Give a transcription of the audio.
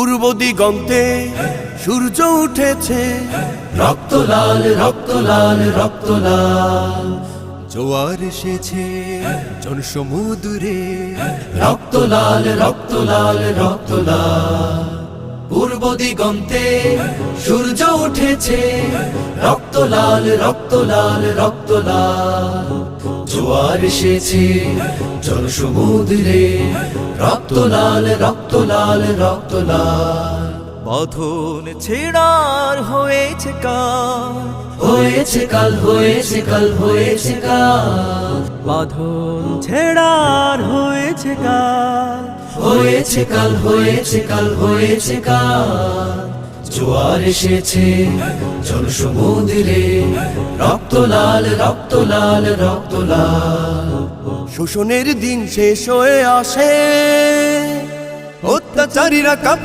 পূর্ব দিগন্তে সূর্য উঠেছে, রক্ত লাল রক্ত লাল রক্ত লাল, জোয়ার এসেছে জনসমুদ্রে, রক্ত লাল রক্ত লাল রক্ত লাল। পূর্ব দিগন্তে সূর্য উঠেছে, রক্ত লাল রক্ত লাল রক্ত লাল, জোয়ার এসেছে জনসমুদ্রে, রক্ত লাল রক্ত লাল রক্ত লাল। বাঁধন ছেড়ার হয়েছে কাল, হয়েছে কাল হয়েছে কাল হয়েছে কাল, বাঁধন ছেড়ার হয়েছে কাল, হয়েছে কাল হয়েছে কাল হয়েছে কাল, জোয়ার এসেছে জনসমুদ্রে, রক্ত লাল রক্ত লাল রক্ত লাল। শোষণের দিন শেষ হয়ে আসে, অত্যাচারীরা কাঁপে